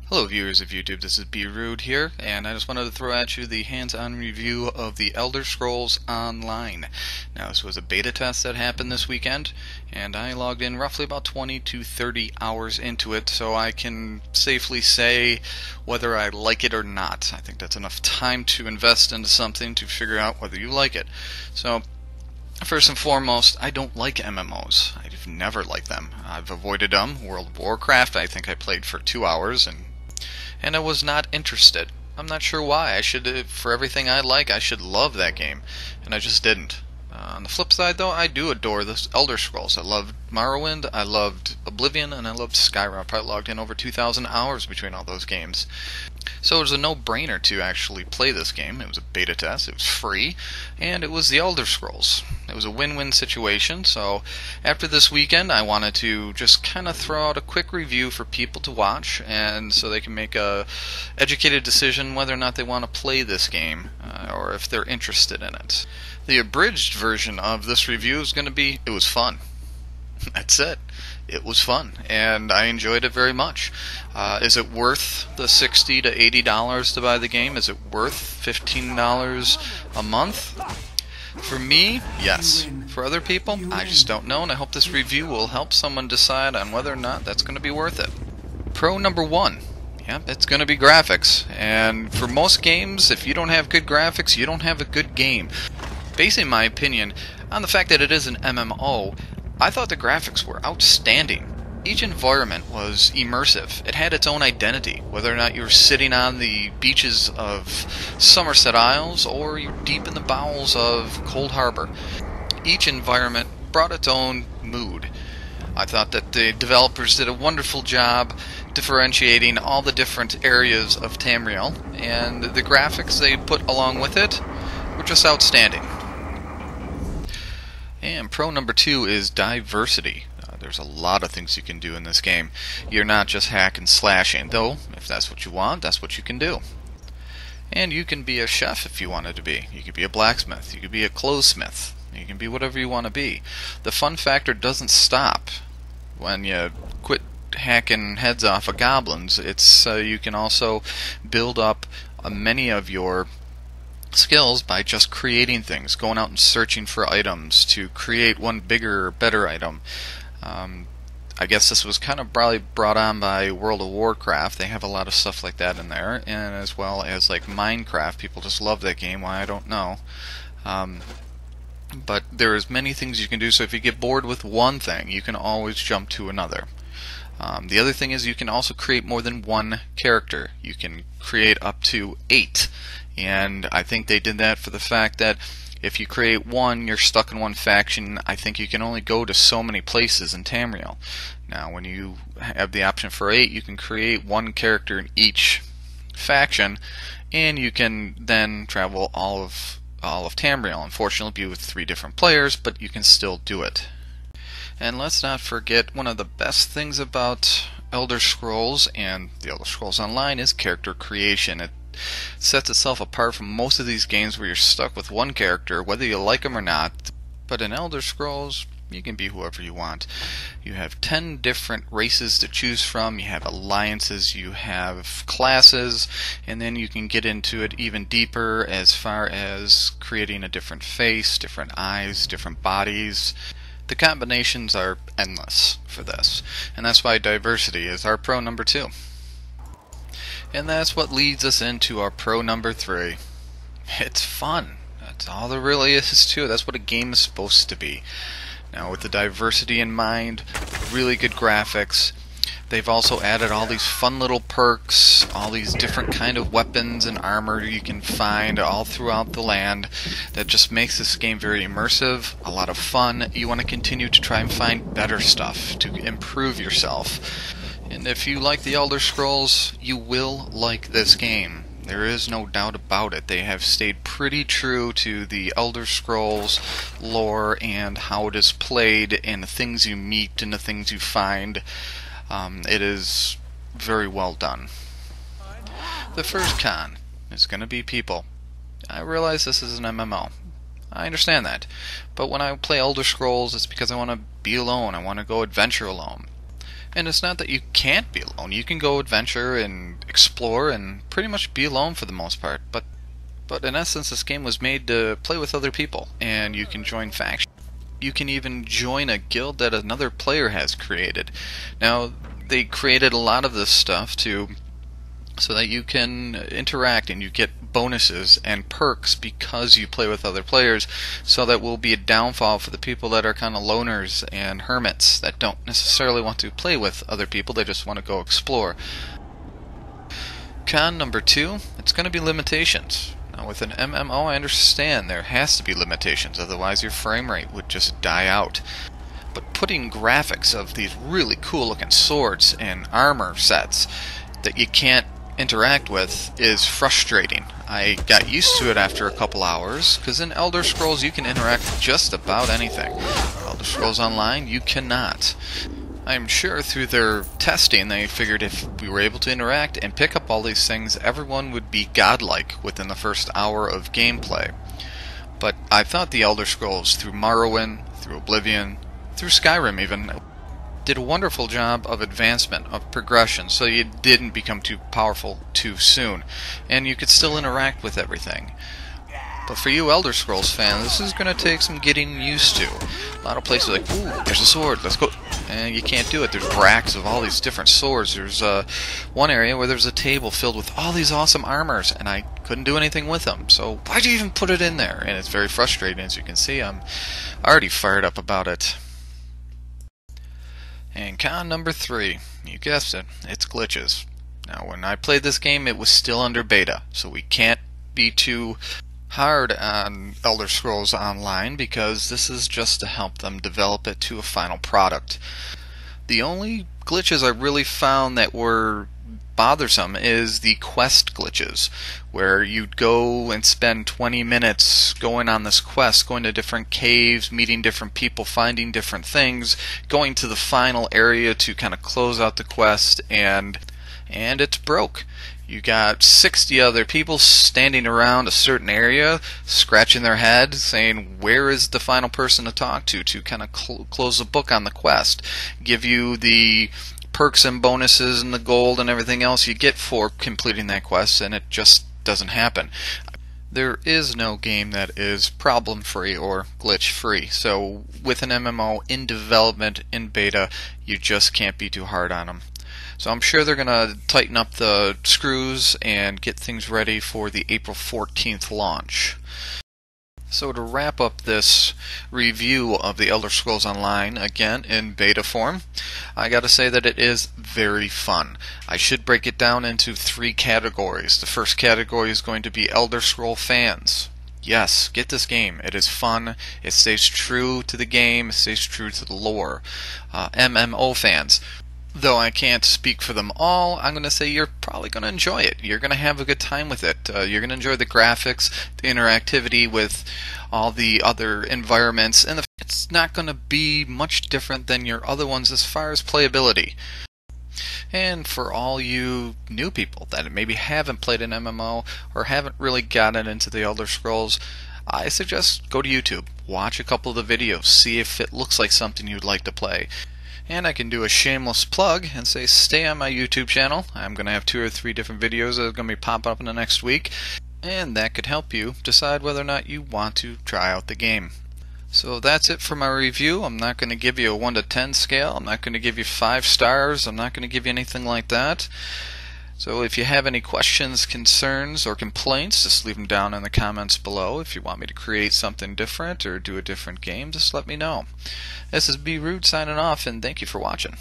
Hello viewers of YouTube, this is Beruud here, and I just wanted to throw at you the hands-on review of the Elder Scrolls Online. Now this was a beta test that happened this weekend, and I logged in roughly about 20 to 30 hours into it, so I can safely say whether I like it or not. I think that's enough time to invest into something to figure out whether you like it. So, first and foremost, I don't like MMOs. I've never liked them. I've avoided them. World of Warcraft, I think I played for 2 hours, and I was not interested. I'm not sure why. For everything I like, I should love that game, and I just didn't. On the flip side, though, I do adore the Elder Scrolls. I loved Morrowind, I loved Oblivion, and I loved Skyrim. I probably logged in over 2,000 hours between all those games. So it was a no-brainer to actually play this game. It was a beta test, it was free, and it was the Elder Scrolls. It was a win-win situation, so after this weekend I wanted to just kind of throw out a quick review for people to watch, and so they can make a educated decision whether or not they want to play this game, or if they're interested in it. The abridged version of this review is going to be, it was fun. That's it. It was fun, and I enjoyed it very much. Is it worth the $60 to $80 to buy the game? Is it worth $15 a month? For me, yes. For other people, I just don't know, and I hope this review will help someone decide on whether or not that's going to be worth it. Pro number one. Yep, it's going to be graphics. And for most games, if you don't have good graphics, you don't have a good game. Basing my opinion on the fact that it is an MMO, I thought the graphics were outstanding. Each environment was immersive. It had its own identity, whether or not you were sitting on the beaches of Somerset Isles or you're deep in the bowels of Cold Harbor. Each environment brought its own mood. I thought that the developers did a wonderful job differentiating all the different areas of Tamriel, and the graphics they put along with it were just outstanding. And pro number two is diversity. There's a lot of things you can do in this game. You're not just hack and slashing, though if that's what you want, that's what you can do. And you can be a chef if you wanted to be. You could be a blacksmith. You could be a clothesmith. You can be whatever you want to be. The fun factor doesn't stop when you quit hacking heads off of goblins. You can also build up many of your skills by just creating things, going out and searching for items to create one bigger, better item. I guess this was kind of probably brought on by World of Warcraft. They have a lot of stuff like that in there, and as well as like Minecraft. People just love that game. Why, I don't know. But there's many things you can do, so if you get bored with one thing, you can always jump to another. The other thing is you can also create more than one character. You can create up to 8. And I think they did that for the fact that if you create one, you're stuck in one faction. I think you can only go to so many places in Tamriel. Now, when you have the option for 8, you can create one character in each faction, and you can then travel all of Tamriel. Unfortunately, be with 3 different players, but you can still do it. And let's not forget, one of the best things about Elder Scrolls and the Elder Scrolls Online is character creation. It sets itself apart from most of these games where you're stuck with one character, whether you like them or not. But in Elder Scrolls, you can be whoever you want. You have 10 different races to choose from, you have alliances, you have classes, and then you can get into it even deeper as far as creating a different face, different eyes, different bodies. The combinations are endless for this, and that's why diversity is our pro number 2. And that's what leads us into our pro number 3. It's fun. That's all there really is to it. That's what a game is supposed to be. Now, with the diversity in mind, really good graphics, they've also added all these fun little perks, all these different kind of weapons and armor you can find all throughout the land that just makes this game very immersive, a lot of fun. You want to continue to try and find better stuff to improve yourself. And if you like the Elder Scrolls, you will like this game. There is no doubt about it. They have stayed pretty true to the Elder Scrolls lore and how it is played and the things you meet and the things you find. It is very well done. The first con is going to be people. I realize this is an MMO. I understand that. But when I play Elder Scrolls, it's because I want to be alone. I want to go adventure alone. And it's not that you can't be alone. You can go adventure and explore and pretty much be alone for the most part. But in essence, this game was made to play with other people, and you can join factions. You can even join a guild that another player has created. Now, they created a lot of this stuff so that you can interact and you get bonuses and perks because you play with other players, so that will be a downfall for the people that are kind of loners and hermits that don't necessarily want to play with other people, they just want to go explore. Con number 2, it's going to be limitations. Now with an MMO, I understand there has to be limitations, otherwise your frame rate would just die out. But putting graphics of these really cool looking swords and armor sets that you can't interact with is frustrating. I got used to it after a couple hours, because in Elder Scrolls you can interact with just about anything. Elder Scrolls Online, you cannot. I'm sure through their testing they figured if we were able to interact and pick up all these things, everyone would be godlike within the first hour of gameplay. But I thought the Elder Scrolls, through Morrowind, through Oblivion, through Skyrim even, did a wonderful job of advancement, of progression, so you didn't become too powerful too soon, and you could still interact with everything. But for you Elder Scrolls fans, this is going to take some getting used to. A lot of places are like, ooh, there's a sword, let's go. And you can't do it. There's racks of all these different swords. There's one area where there's a table filled with all these awesome armors, and I couldn't do anything with them. So why'd you even put it in there? And it's very frustrating, as you can see. I'm already fired up about it. And con number 3, you guessed it, it's glitches. Now when I played this game it was still under beta, so we can't be too hard on Elder Scrolls Online because this is just to help them develop it to a final product. The only glitches I really found that were bothersome is the quest glitches, where you'd go and spend 20 minutes going on this quest, going to different caves, meeting different people, finding different things, going to the final area to kind of close out the quest, and it's broke. You got 60 other people standing around a certain area, scratching their head, saying, where is the final person to talk to kind of close the book on the quest, give you the perks and bonuses and the gold and everything else you get for completing that quest, and it just doesn't happen. There is no game that is problem-free or glitch-free, so with an MMO in development, in beta, you just can't be too hard on them. So I'm sure they're going to tighten up the screws and get things ready for the April 14th launch. So to wrap up this review of the Elder Scrolls Online, again in beta form, I gotta say that it is very fun. I should break it down into 3 categories. The first category is going to be Elder Scroll fans. Yes, get this game. It is fun. It stays true to the game. It stays true to the lore. MMO fans. Though I can't speak for them all, I'm going to say you're probably going to enjoy it. You're going to have a good time with it. You're going to enjoy the graphics, the interactivity with all the other environments, and it's not going to be much different than your other ones as far as playability. And for all you new people that maybe haven't played an MMO or haven't really gotten into the Elder Scrolls, I suggest go to YouTube, watch a couple of the videos, see if it looks like something you'd like to play. And I can do a shameless plug and say stay on my YouTube channel. I'm going to have 2 or 3 different videos that are going to be popping up in the next week, and that could help you decide whether or not you want to try out the game. So that's it for my review. I'm not going to give you a 1 to 10 scale. I'm not going to give you 5 stars. I'm not going to give you anything like that. So if you have any questions, concerns, or complaints, just leave them down in the comments below. If you want me to create something different or do a different game, just let me know. This is Beruud signing off, and thank you for watching.